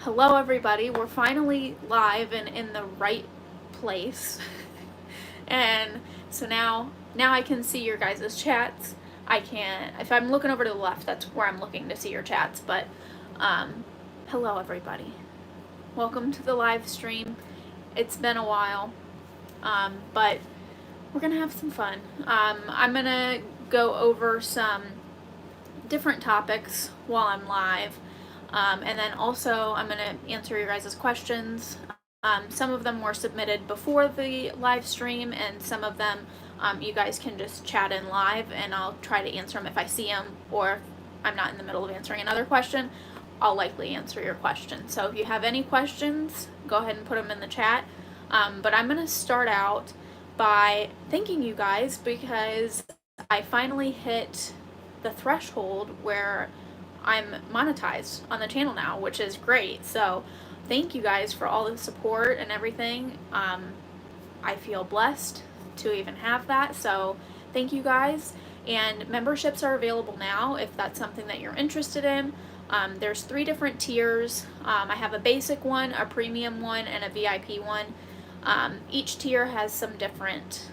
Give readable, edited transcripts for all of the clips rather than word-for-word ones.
Hello everybody, we're finally live and in the right place. And so now I can see your guys' chats. I can, if I'm looking over to the left, that's where I'm looking to see your chats. But hello everybody. Welcome to the live stream. It's been a while, but we're gonna have some fun. I'm gonna go over some different topics while I'm live. And then also I'm going to answer your guys' questions. Some of them were submitted before the live stream, and some of them you guys can just chat in live, and I'll try to answer them if I see them, or if I'm not in the middle of answering another question, I'll likely answer your question. So if you have any questions, go ahead and put them in the chat. But I'm going to start out by thanking you guys because I finally hit the threshold where I'm monetized on the channel now, which is great. So thank you guys for all the support and everything. I feel blessed to even have that. So thank you guys. And memberships are available now if that's something that you're interested in. There's 3 different tiers. I have a basic one, a premium one, and a VIP one. Each tier has some different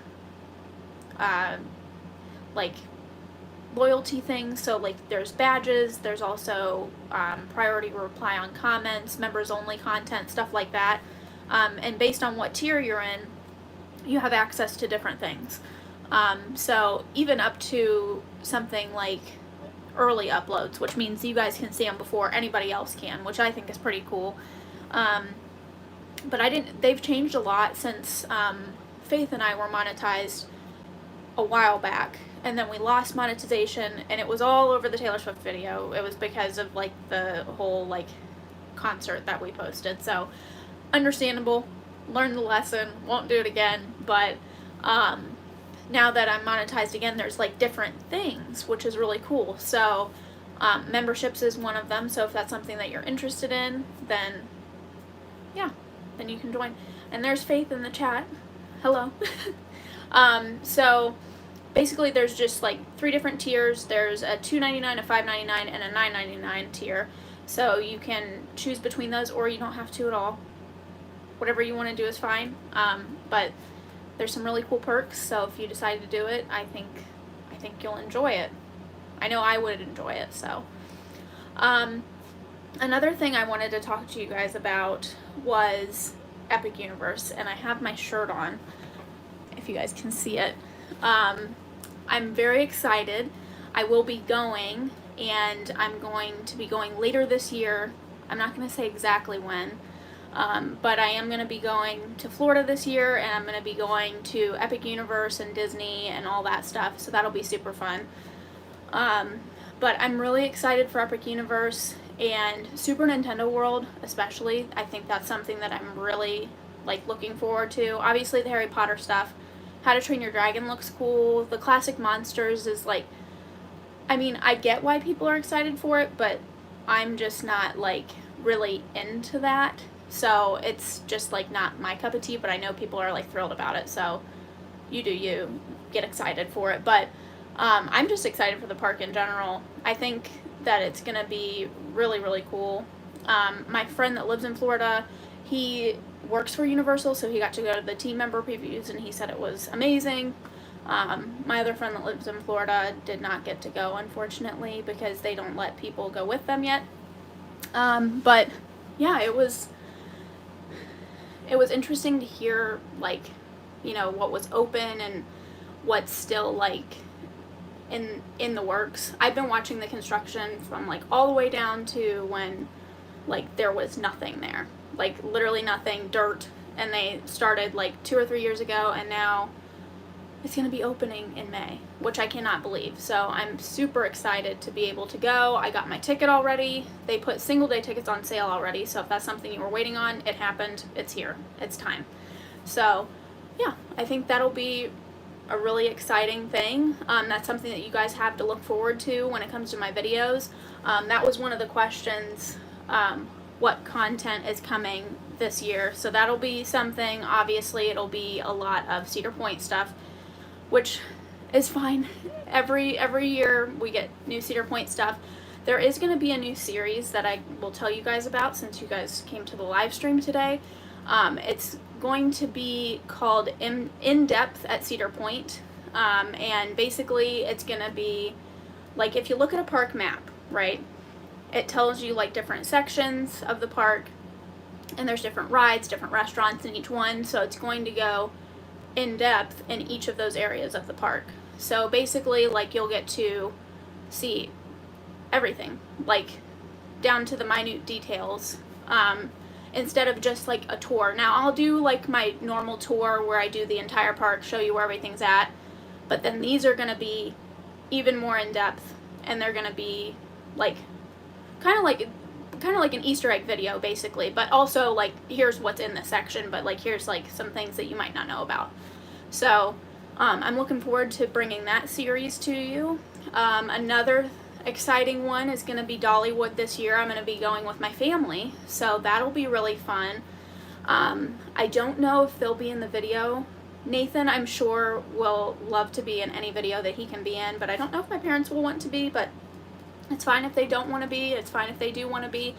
like loyalty things. So like there's badges, there's also priority reply on comments, members only content, stuff like that. And based on what tier you're in, you have access to different things. So even up to something like early uploads, which means you guys can see them before anybody else can, which I think is pretty cool. But they've changed a lot since Faith and I were monetized a while back. And then we lost monetization, and it was all over the Taylor Swift video. It was because of like the whole like concert that we posted. So understandable, learned the lesson, won't do it again. But now that I'm monetized again, there's like different things, which is really cool. So memberships is one of them. So if that's something that you're interested in, then yeah, then you can join. And there's Faith in the chat. Hello. So basically there's just like 3 different tiers. There's a $2.99, a $5.99, and a $9.99 tier. So you can choose between those, or you don't have to at all. Whatever you want to do is fine. But there's some really cool perks. So if you decide to do it, I think you'll enjoy it. I know I would enjoy it. So another thing I wanted to talk to you guys about was Epic Universe, and I have my shirt on, if you guys can see it. I'm very excited. I will be going, and I'm going to be going later this year. I'm not going to say exactly when, but I am going to be going to Florida this year, and I'm going to be going to Epic Universe and Disney and all that stuff, so that'll be super fun. But I'm really excited for Epic Universe and Super Nintendo World especially. I think that's something that I'm really like looking forward to. Obviously the Harry Potter stuff. How to Train Your Dragon looks cool. The classic monsters is like, I mean, I get why people are excited for it, but I'm just not like really into that. So it's just like not my cup of tea, but I know people are like thrilled about it. So you do you, get excited for it. But I'm just excited for the park in general. I think that it's gonna be really, really cool. My friend that lives in Florida, he works for Universal, so he got to go to the team member previews, and he said it was amazing. My other friend that lives in Florida did not get to go, unfortunately, because they don't let people go with them yet. But yeah, it was interesting to hear, like, you know, what was open and what's still like in the works. I've been watching the construction from like all the way down to when like there was nothing there, like literally nothing, dirt, and they started like 2 or 3 years ago, and now it's going to be opening in May, which I cannot believe. So I'm super excited to be able to go. I got my ticket already. They put single day tickets on sale already, so if that's something you were waiting on, it happened. It's here. It's time. So yeah, I think that'll be a really exciting thing. That's something that you guys have to look forward to when it comes to my videos. That was one of the questions, what content is coming this year. So that'll be something. Obviously it'll be a lot of Cedar Point stuff, which is fine. Every year we get new Cedar Point stuff. There is going to be a new series that I will tell you guys about since you guys came to the live stream today. It's going to be called In Depth at Cedar Point. And basically it's going to be like, if you look at a park map, right, it tells you like different sections of the park, and there's different rides, different restaurants in each one, so it's going to go in depth in each of those areas of the park. So basically, like, you'll get to see everything, like down to the minute details, instead of just like a tour. Now I'll do like my normal tour where I do the entire park, show you where everything's at, but then these are going to be even more in depth, and they're going to be like kind of like an Easter egg video basically, but also like, here's what's in this section, but like here's like some things that you might not know about. So I'm looking forward to bringing that series to you. Another exciting one is going to be Dollywood this year. I'm going to be going with my family, so that'll be really fun. I don't know if they'll be in the video. Nathan, I'm sure, will love to be in any video that he can be in, but I don't know if my parents will want to be, but it's fine if they don't want to be. It's fine if they do want to be.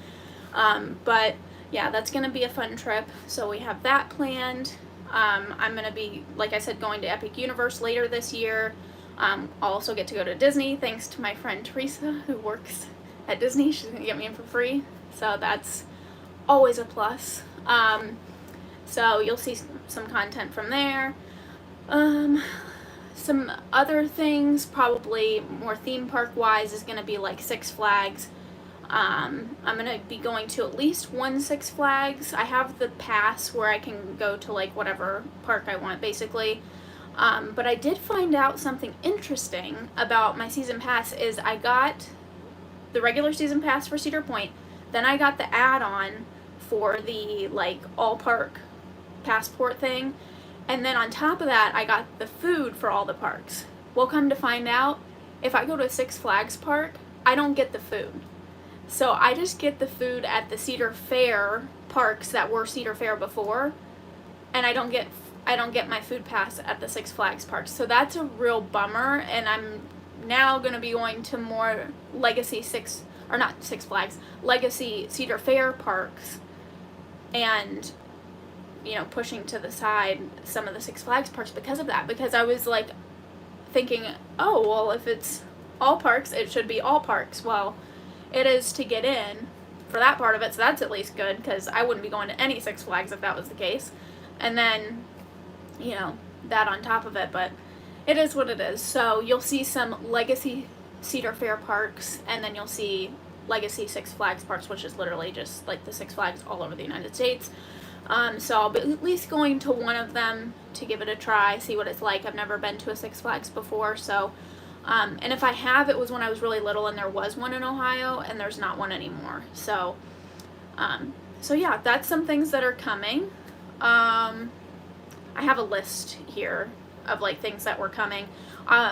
But yeah, that's going to be a fun trip. So we have that planned. I'm going to be, like I said, going to Epic Universe later this year. I'll also get to go to Disney thanks to my friend Teresa, who works at Disney. She's going to get me in for free. So that's always a plus. So you'll see some content from there. Some other things, probably more theme park wise, is going to be like Six Flags. I'm going to be going to at least one Six Flags. I have the pass where I can go to like whatever park I want basically. But I did find out something interesting about my season pass. Is I got the regular season pass for Cedar Point, then I got the add-on for the like all park passport thing. And then on top of that, I got the food for all the parks. Well, come to find out, if I go to a Six Flags park, I don't get the food. So I just get the food at the Cedar Fair parks that were Cedar Fair before, and I don't get my food pass at the Six Flags parks. So that's a real bummer, and I'm now going to be going to more Legacy Legacy Cedar Fair parks, and pushing to the side some of the Six Flags parks because of that. Because I was like thinking, oh, well, if it's all parks, it should be all parks. Well, it is to get in for that part of it, so that's at least good, because I wouldn't be going to any Six Flags if that was the case. And then, that on top of it, but it is what it is. So you'll see some Legacy Cedar Fair parks, and then you'll see Legacy Six Flags parks, which is literally just like the Six Flags all over the United States. So I'll be at least going to one of them to give it a try, see what it's like. I've never been to a Six Flags before, so, and if I have, it was when I was really little, and there was one in Ohio, and there's not one anymore. So, so yeah, that's some things that are coming. I have a list here of like things that were coming.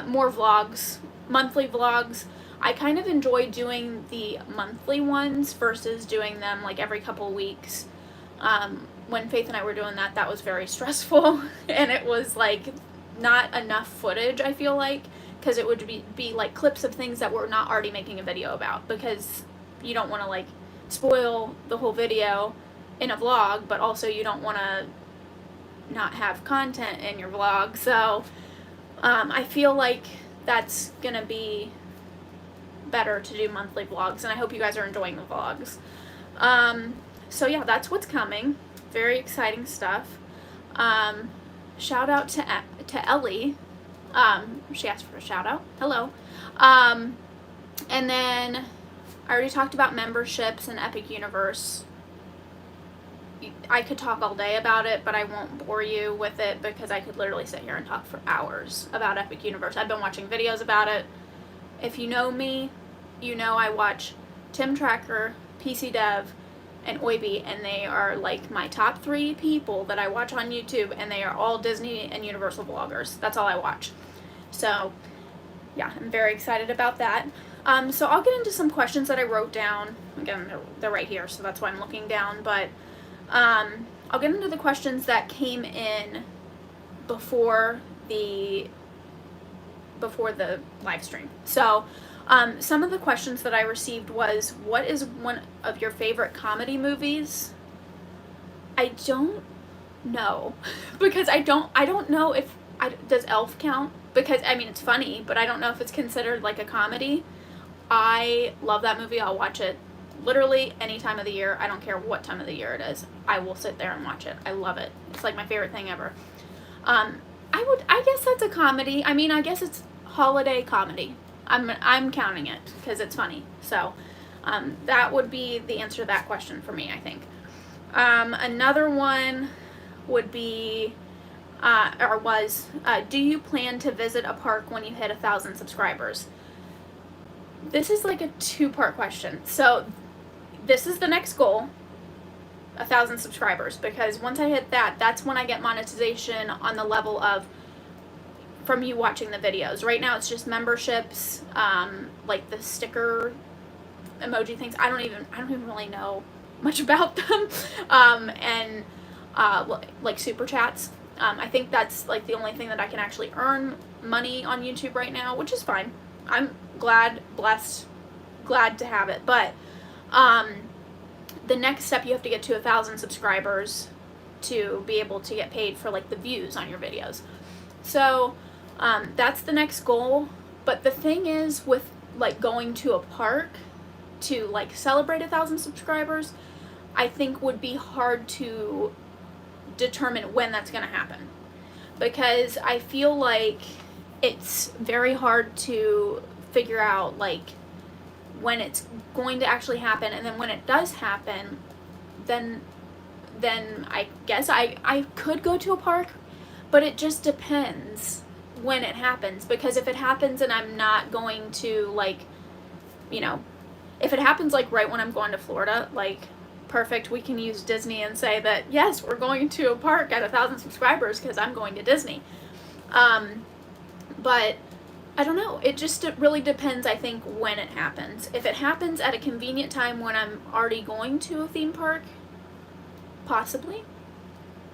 More vlogs, monthly vlogs. I kind of enjoy doing the monthly ones versus doing them like every couple weeks. When Faith and I were doing that, that was very stressful, and it was like not enough footage, I feel like, because it would be like clips of things that we're not already making a video about, because you don't want to like spoil the whole video in a vlog, but also you don't want to not have content in your vlog. So I feel like that's gonna be better to do monthly vlogs, and I hope you guys are enjoying the vlogs. So yeah, that's what's coming. Very exciting stuff. Shout out to Ellie. She asked for a shout out. Hello. And then I already talked about memberships and Epic Universe. I could talk all day about it, but I won't bore you with it, because I could literally sit here and talk for hours about Epic Universe. I've been watching videos about it. If you know me, you know I watch Tim Tracker, PC Dev, and Oiby, and they are like my top 3 people that I watch on YouTube, and they are all Disney and Universal vloggers. That's all I watch. So yeah, I'm very excited about that. So I'll get into some questions that I wrote down. Again, they're right here, so that's why I'm looking down, but I'll get into the questions that came in before the live stream. So Some of the questions that I received was, what is one of your favorite comedy movies? I don't know, because I don't know if, does Elf count? Because, I mean, it's funny, but I don't know if it's considered like a comedy. I love that movie. I'll watch it literally any time of the year. I don't care what time of the year it is. I will sit there and watch it. I love it. It's like my favorite thing ever. I guess that's a comedy. I mean, I guess it's holiday comedy. I'm counting it because it's funny. So, that would be the answer to that question for me, I think. Another one would be, do you plan to visit a park when you hit 1,000 subscribers? This is like a two-part question. So this is the next goal, 1,000 subscribers, because once I hit that, that's when I get monetization on the level of from you watching the videos. Right now it's just memberships, like the sticker emoji things. I don't even really know much about them, and like super chats. I think that's like the only thing that I can actually earn money on YouTube right now, which is fine. I'm blessed, glad to have it. But the next step, you have to get to 1,000 subscribers to be able to get paid for like the views on your videos. So that's the next goal. But the thing is, with like going to a park to like celebrate 1,000 subscribers, I think would be hard to determine when that's going to happen, because I feel like it's very hard to figure out like when it's going to actually happen, and then when it does happen, then I guess I could go to a park, but it just depends when it happens, because if it happens and I'm not going to, like, you know, if it happens like right when I'm going to Florida, like, perfect, we can use Disney and say that yes, we're going to a park at 1,000 subscribers because I'm going to Disney. But I don't know, it really depends, I think, when it happens. If it happens at a convenient time when I'm already going to a theme park, possibly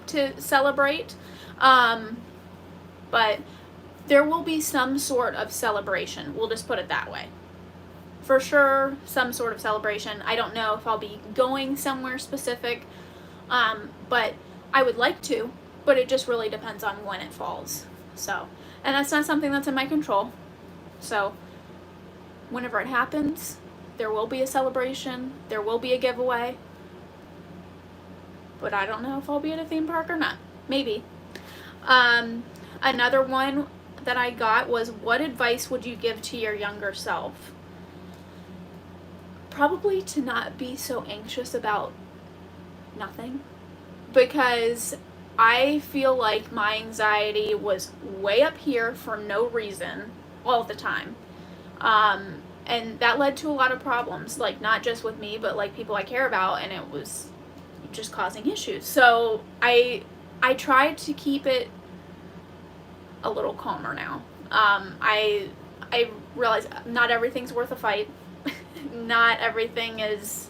to celebrate, but there will be some sort of celebration, we'll just put it that way. For sure, some sort of celebration. I don't know if I'll be going somewhere specific, but I would like to, but it just really depends on when it falls. So, and that's not something that's in my control. So, whenever it happens, there will be a celebration, there will be a giveaway, but I don't know if I'll be at a theme park or not. Maybe. Another one that I got was, what advice would you give to your younger self? Probably to not be so anxious about nothing, because I feel like my anxiety was way up here for no reason all the time, and that led to a lot of problems, like not just with me, but like people I care about, and it was just causing issues. So I try to keep it a little calmer now. I realize not everything's worth a fight. Not everything is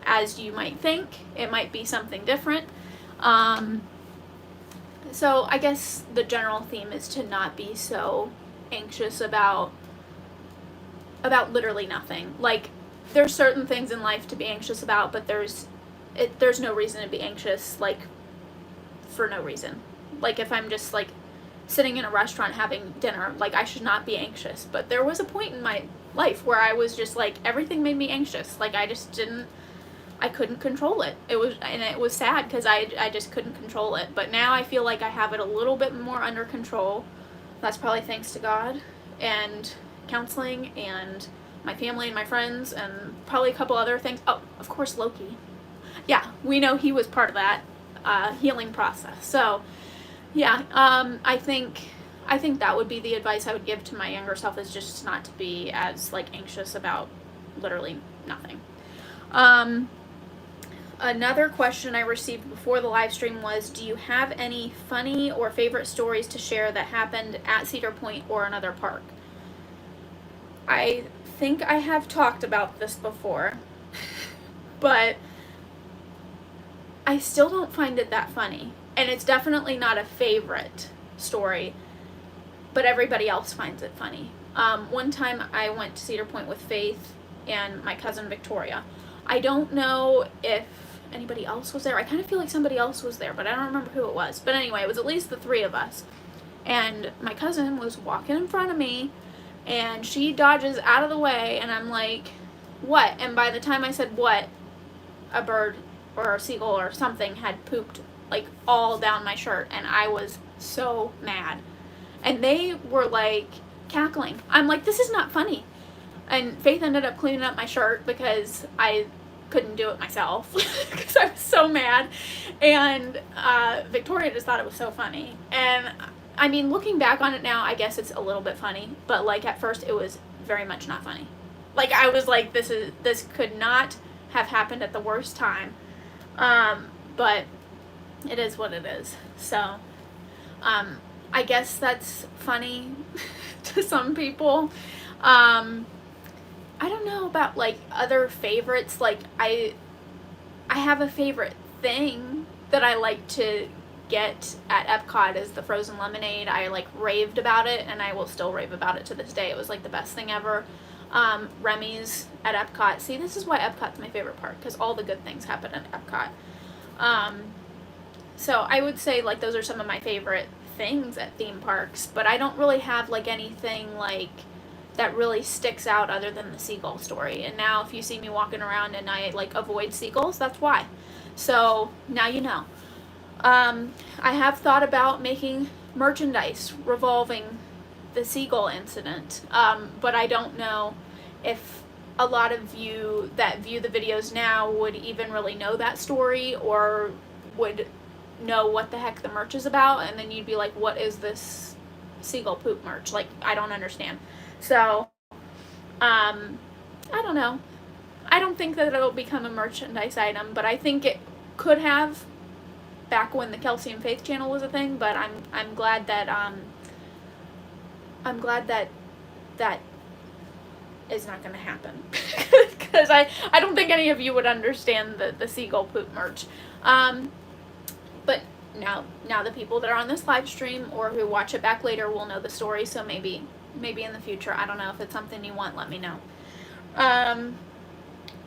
as you might think. It might be something different. So I guess the general theme is to not be so anxious about literally nothing. Like, there's certain things in life to be anxious about, but there's no reason to be anxious, like, for no reason. Like, if I'm just like sitting in a restaurant having dinner, like, I should not be anxious. But there was a point in my life where I was just like, everything made me anxious. Like, I couldn't control it. It was sad because I just couldn't control it. But now I feel like I have it a little bit more under control. That's probably thanks to God and counseling and my family and my friends and probably a couple other things. Oh, of course, Loki. Yeah, we know he was part of that healing process. So, yeah, I think that would be the advice I would give to my younger self, is just not to be as like anxious about literally nothing. Another question I received before the live stream was, do you have any funny or favorite stories to share that happened at Cedar Point or another park? I think I have talked about this before, but I still don't find it that funny. And it's definitely not a favorite story, but everybody else finds it funny. One time I went to Cedar Point with Faith and my cousin Victoria. I don't know if anybody else was there. I kind of feel like somebody else was there, but I don't remember who it was. But anyway, it was at least the three of us. And my cousin was walking in front of me, and she dodges out of the way, and I'm like, what? And by the time I said what, a bird or a seagull or something had pooped like all down my shirt, and I was so mad. And they were like cackling. I'm like, this is not funny. And Faith ended up cleaning up my shirt because I couldn't do it myself because I was so mad. And Victoria just thought it was so funny. And I mean, looking back on it now, I guess it's a little bit funny, but like at first it was very much not funny. Like I was like, this could not have happened at the worst time. But it is what it is. So I guess that's funny to some people. I don't know about like other favorites. Like I have a favorite thing that I like to get at Epcot is the frozen lemonade. I like raved about it, and I will still rave about it to this day. It was like the best thing ever. Remy's at Epcot. See, this is why Epcot's my favorite park, because all the good things happen at Epcot. So I would say like those are some of my favorite things at theme parks, but I don't really have like anything like that really sticks out other than the seagull story. And now if you see me walking around and I like avoid seagulls, that's why. So now you know. I have thought about making merchandise revolving the seagull incident, but I don't know if a lot of you that view the videos now would even really know that story or would know what the heck the merch is about, and then you'd be like, what is this seagull poop merch? Like, I don't understand. So, I don't know. I don't think that it'll become a merchandise item, but I think it could have back when the Kelsie and Faith channel was a thing, but I'm glad that that is not going to happen because I don't think any of you would understand the seagull poop merch. But now the people that are on this live stream or who watch it back later will know the story, so maybe in the future. I don't know. If it's something you want, let me know.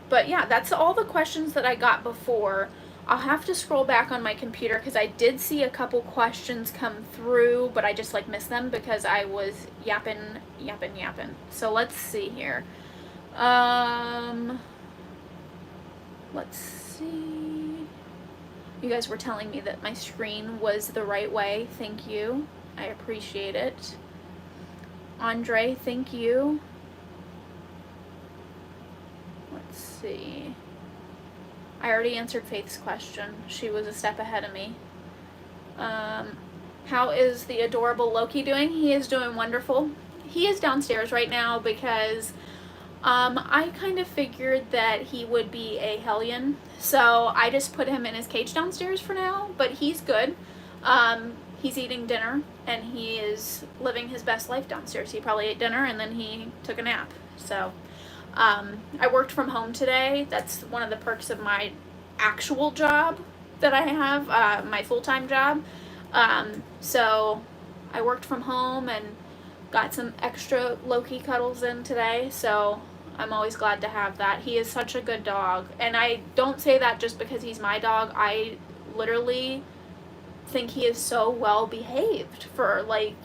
But yeah, that's all the questions that I got before. I'll have to scroll back on my computer because I did see a couple questions come through, but I just like missed them because I was yapping. So let's see here. Let's see. You guys were telling me that my screen was the right way. Thank you. I appreciate it. Andre, thank you. Let's see. I already answered Faith's question. She was a step ahead of me. How is the adorable Loki doing? He is doing wonderful. He is downstairs right now because I kind of figured that he would be a hellion. So I just put him in his cage downstairs for now, but he's good. He's eating dinner and he is living his best life downstairs. He probably ate dinner and then he took a nap. So I worked from home today. That's one of the perks of my actual job that I have, my full-time job. So I worked from home and got some extra Loki cuddles in today. So I'm always glad to have that. He is such a good dog. And I don't say that just because he's my dog. I literally think he is so well behaved for like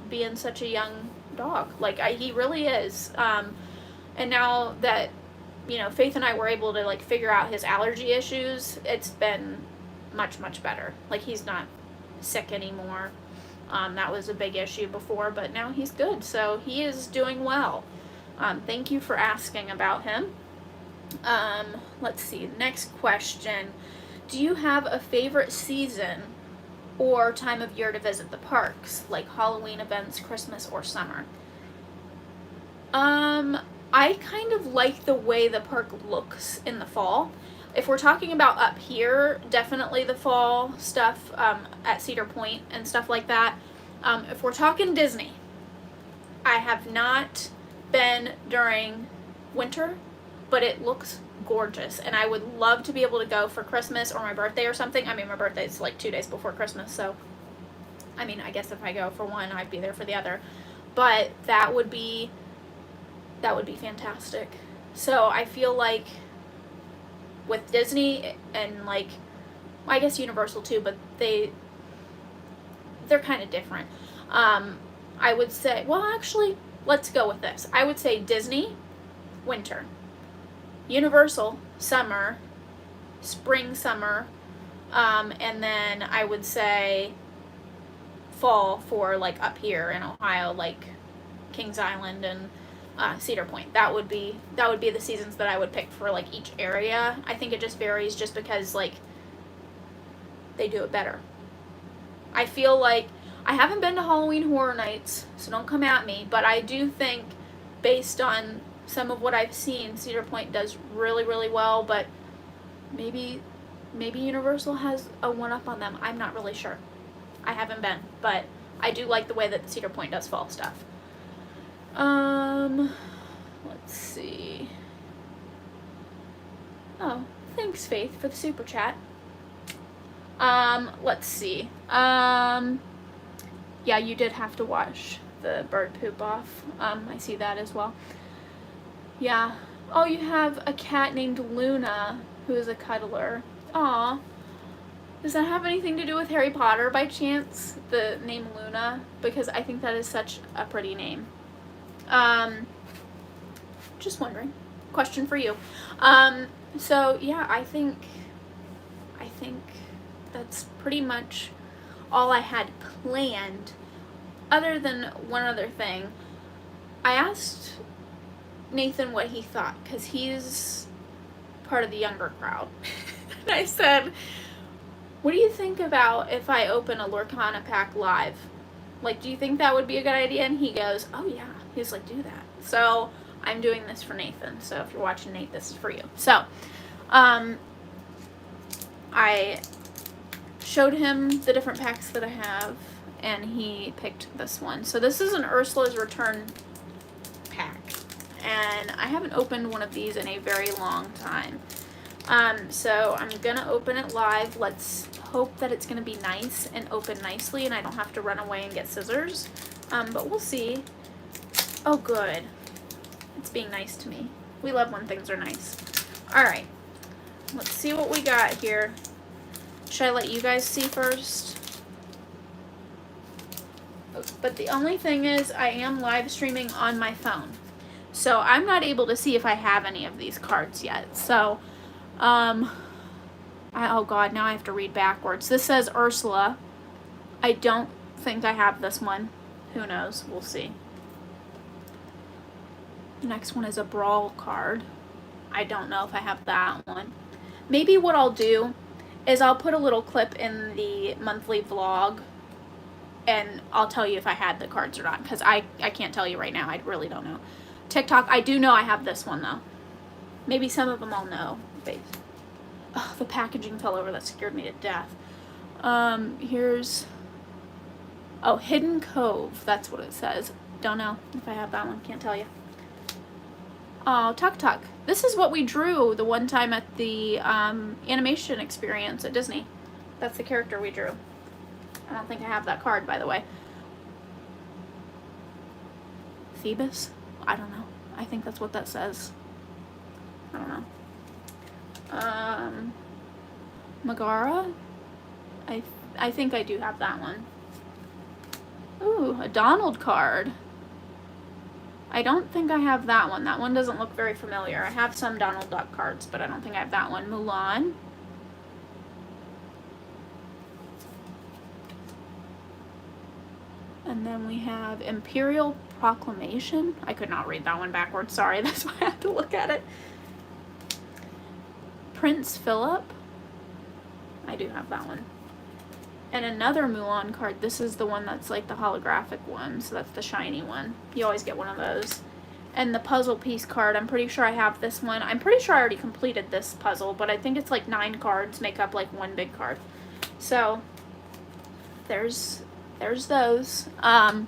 being such a young dog. Like he really is. And now that, you know, Faith and I were able to like figure out his allergy issues, it's been much better. Like he's not sick anymore. That was a big issue before, but now he's good. So he is doing well. Thank you for asking about him. Let's see. Next question. Do you have a favorite season or time of year to visit the parks, like Halloween events, Christmas, or summer? I kind of like the way the park looks in the fall. If we're talking about up here, definitely the fall stuff at Cedar Point and stuff like that. If we're talking Disney, I have not been during winter, but it looks gorgeous. And I would love to be able to go for Christmas or my birthday or something. I mean, my birthday is like 2 days before Christmas, so I mean, I guess if I go for one, I'd be there for the other. but that would be fantastic. So I feel like with Disney and like, I guess Universal too, but they're kind of different. I would say, well, actually, let's go with this. I would say Disney, winter. Universal, summer. Spring, summer. And then I would say fall for like up here in Ohio, like Kings Island and Cedar Point. That would be the seasons that I would pick for like each area. I think it just varies just because like they do it better. I feel like I haven't been to Halloween Horror Nights, so don't come at me, but I do think based on some of what I've seen, Cedar Point does really, really well, but maybe Universal has a one-up on them. I'm not really sure. I haven't been, but I do like the way that Cedar Point does fall stuff. Let's see. Oh, thanks, Faith, for the super chat. Let's see. Yeah, you did have to wash the bird poop off. I see that as well. Yeah. Oh, you have a cat named Luna, who is a cuddler. Aw. Does that have anything to do with Harry Potter by chance? The name Luna? Because I think that is such a pretty name. Just wondering. Question for you. So yeah, I think that's pretty much all I had planned, other than one other thing. I asked Nathan what he thought, because he's part of the younger crowd. And I said, what do you think about if I open a Lorcana pack live? Like, do you think that would be a good idea? And he goes, oh yeah. He's like, do that. So I'm doing this for Nathan. So if you're watching, Nate, this is for you. So I showed him the different packs that I have, and he picked this one. So this is an Ursula's Return pack, and I haven't opened one of these in a very long time. So I'm gonna open it live. Let's hope that it's gonna be nice and open nicely, and I don't have to run away and get scissors. But we'll see. Oh, good. It's being nice to me. We love when things are nice. All right. Let's see what we got here. Should I let you guys see first? But the only thing is, I am live streaming on my phone, so I'm not able to see if I have any of these cards yet. So, oh god, now I have to read backwards. This says Ursula. I don't think I have this one. Who knows? We'll see. The next one is a Brawl card. I don't know if I have that one. Maybe what I'll do is I'll put a little clip in the monthly vlog, and I'll tell you if I had the cards or not, because I can't tell you right now. I really don't know. TikTok, I do know I have this one, though. Maybe some of them I'll know. Oh, the packaging fell over. That scared me to death. Here's... Oh, Hidden Cove. That's what it says. Don't know if I have that one. Can't tell you. Oh, Tuk Tuk. This is what we drew the one time at the animation experience at Disney. That's the character we drew. I don't think I have that card, by the way. Phoebus? I don't know. I think that's what that says. I don't know. Megara? I think I do have that one. Ooh, a Donald card. I don't think I have that one. That one doesn't look very familiar. I have some Donald Duck cards, but I don't think I have that one. Mulan. And then we have Imperial Proclamation. I could not read that one backwards. Sorry, that's why I had to look at it. Prince Philip. I do have that one. And another Mulan card. This is the one that's like the holographic one, so that's the shiny one. You always get one of those. And the puzzle piece card, I'm pretty sure I have this one. I'm pretty sure I already completed this puzzle, but I think it's like 9 cards make up like one big card. So there's those. I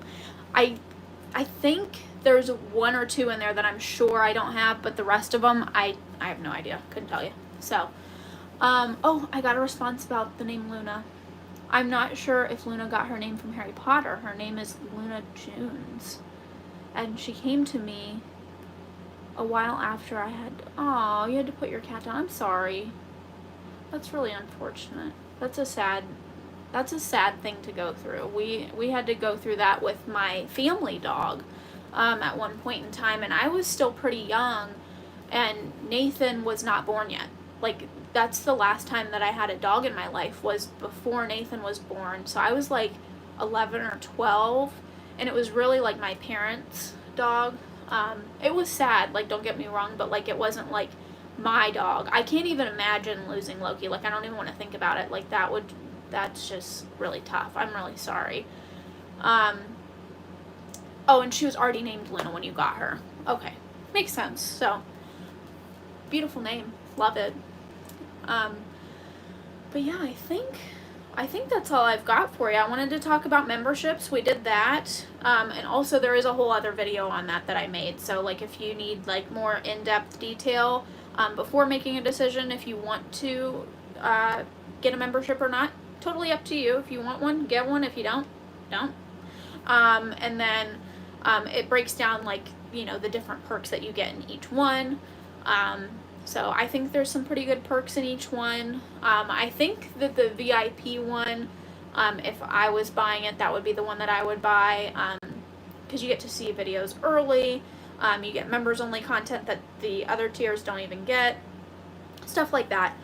think there's 1 or 2 in there that I'm sure I don't have, but the rest of them I have no idea. Couldn't tell you. So oh, I got a response about the name Luna. I'm not sure if Luna got her name from Harry Potter. Her name is Luna Junes. and she came to me a while after I had, oh, you had to put your cat down. I'm sorry. That's really unfortunate. That's a sad thing to go through. We had to go through that with my family dog at one point in time, and I was still pretty young, and Nathan was not born yet. Like, that's the last time that I had a dog in my life, was before Nathan was born. So I was like 11 or 12, and it was really like my parents' dog. It was sad, like, don't get me wrong, but like, it wasn't like my dog. I can't even imagine losing Loki. Like, I don't even want to think about it. Like, that's just really tough. I'm really sorry. Oh, and she was already named Luna when you got her. Okay, makes sense. So, beautiful name. Love it. But yeah, I think that's all I've got for you. I wanted to talk about memberships. We did that. And also there is a whole other video on that I made. So like, if you need like more in-depth detail before making a decision, if you want to get a membership or not, totally up to you. If you want one, get one. If you don't. And then it breaks down, like, you know, the different perks that you get in each one. So I think there's some pretty good perks in each one. I think that the VIP one, if I was buying it, that would be the one that I would buy, because you get to see videos early. You get members only content that the other tiers don't even get, stuff like that.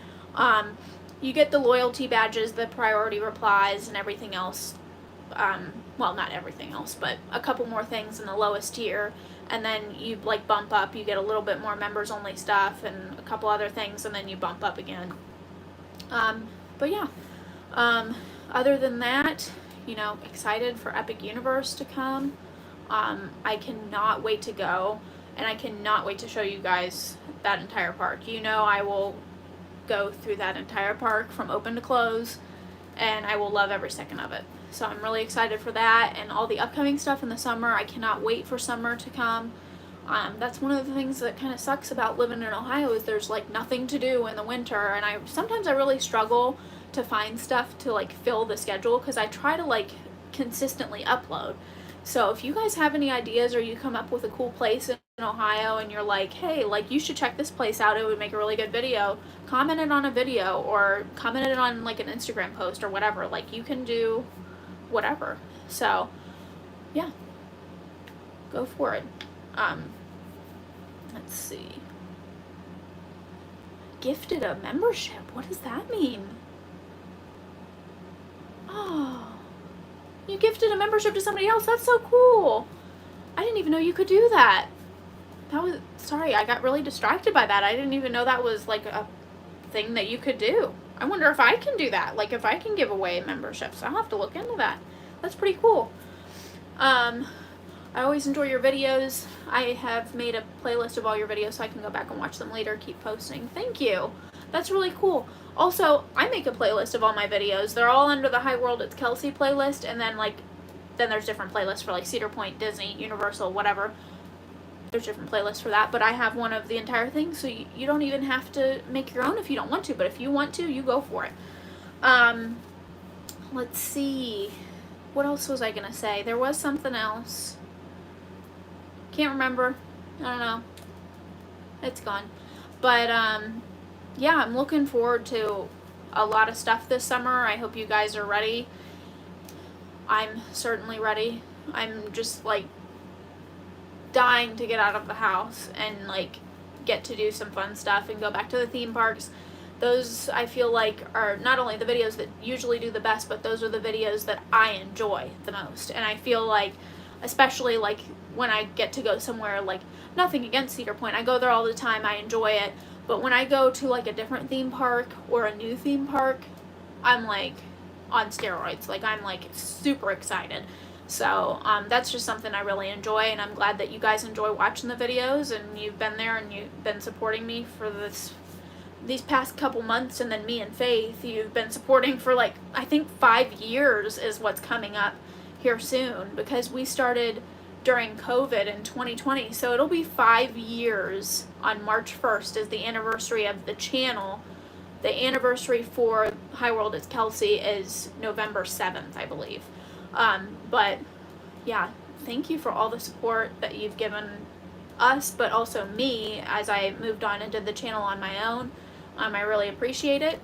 You get the loyalty badges, the priority replies, and everything else. Well, not everything else, but a couple more things in the lowest tier, and then you like bump up, you get a little bit more members only stuff and a couple other things, and then you bump up again. But yeah, other than that, you know, excited for Epic Universe to come. I cannot wait to go, and I cannot wait to show you guys that entire park. You know, I will go through that entire park from open to close, and I will love every second of it. So I'm really excited for that and all the upcoming stuff in the summer. I cannot wait for summer to come. That's one of the things that kind of sucks about living in Ohio, is there's like nothing to do in the winter, and sometimes I really struggle to find stuff to like fill the schedule, because I try to like consistently upload. So if you guys have any ideas, or you come up with a cool place in Ohio and you're like, hey, like, you should check this place out, it would make a really good video, comment it on a video, or comment it on like an Instagram post or whatever. Like, you can do whatever. So yeah, go for it. Let's see. Gifted a membership. What does that mean? Oh, you gifted a membership to somebody else. That's so cool. I didn't even know you could do that. Sorry, I got really distracted by that. I didn't even know that was like a thing that you could do. I wonder if I can do that. Like, if I can give away memberships. I'll have to look into that. That's pretty cool. I always enjoy your videos. I have made a playlist of all your videos so I can go back and watch them later, keep posting. Thank you. That's really cool. Also, I make a playlist of all my videos. They're all under the Hi World It's Kelsie playlist, and then there's different playlists for like Cedar Point, Disney, Universal, whatever. There's different playlists for that, but I have one of the entire thing, so you don't even have to make your own if you don't want to, but if you want to, you go for it. Let's see. What else was I gonna say? There was something else. Can't remember. I don't know. It's gone. But, yeah, I'm looking forward to a lot of stuff this summer. I hope you guys are ready. I'm certainly ready. I'm just, like, dying to get out of the house and, like, get to do some fun stuff and go back to the theme parks. Those, I feel like, are not only the videos that usually do the best, but those are the videos that I enjoy the most. And I feel like, especially, like, when I get to go somewhere, like, nothing against Cedar Point, I go there all the time, I enjoy it, but when I go to, like, a different theme park or a new theme park, I'm, like, on steroids. Like, I'm, like, super excited. So, that's just something I really enjoy, and I'm glad that you guys enjoy watching the videos, and you've been there, and you've been supporting me for these past couple months, and then me and Faith, you've been supporting for, like, I think 5 years is what's coming up here soon, because we started during COVID in 2020, so it'll be 5 years on March 1st is the anniversary of the channel. The anniversary for Hi World It's Kelsie is November 7th, I believe. But yeah, thank you for all the support that you've given us, but also me as I moved on and did the channel on my own. I really appreciate it.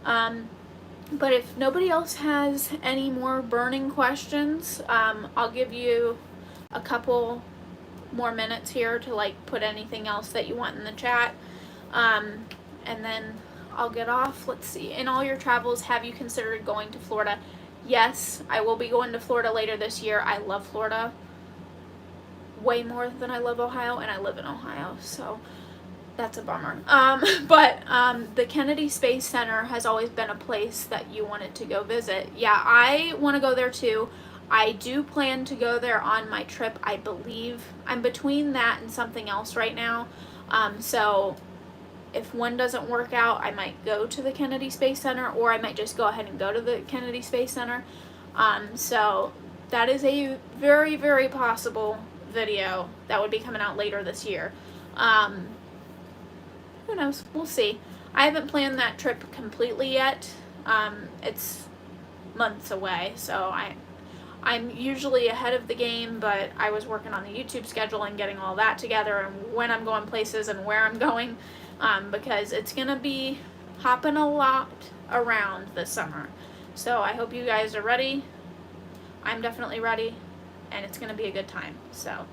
But if nobody else has any more burning questions, I'll give you a couple more minutes here to like put anything else that you want in the chat. And then I'll get off. Let's see. In all your travels, have you considered going to Florida? Yes, I will be going to Florida later this year. I love Florida way more than I love Ohio, and I live in Ohio, so that's a bummer. But the Kennedy Space Center has always been a place that you wanted to go visit. Yeah, I want to go there too. I do plan to go there on my trip, I believe. I'm between that and something else right now. So if one doesn't work out, I might go to the Kennedy Space Center, or I might just go ahead and go to the Kennedy Space Center. So that is a very, very possible video that would be coming out later this year. Who knows? We'll see. I haven't planned that trip completely yet. It's months away, so I'm usually ahead of the game, but I was working on the YouTube schedule and getting all that together and when I'm going places and where I'm going, because it's going to be hopping a lot around this summer. So I hope you guys are ready. I'm definitely ready, and it's going to be a good time. So,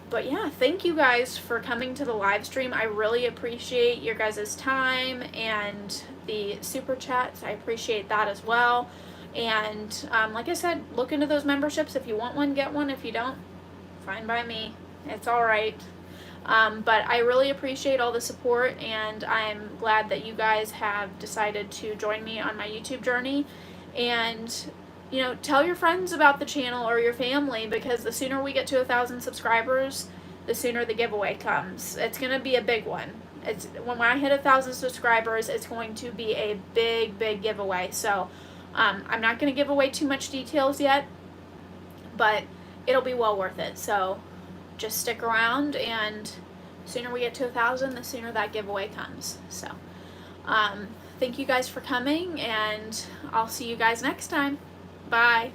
but yeah, thank you guys for coming to the live stream. I really appreciate your guys' time and the super chats. I appreciate that as well. And like I said, look into those memberships. If you want one, get one. If you don't, fine by me. It's all right. But I really appreciate all the support, and I'm glad that you guys have decided to join me on my YouTube journey. And you know, tell your friends about the channel or your family, because the sooner we get to 1,000 subscribers, the sooner the giveaway comes. It's going to be a big one. When I hit 1,000 subscribers, it's going to be a big, big giveaway. So I'm not going to give away too much details yet, but it'll be well worth it. So just stick around, and the sooner we get to 1,000, the sooner that giveaway comes. So thank you guys for coming, and I'll see you guys next time. Bye.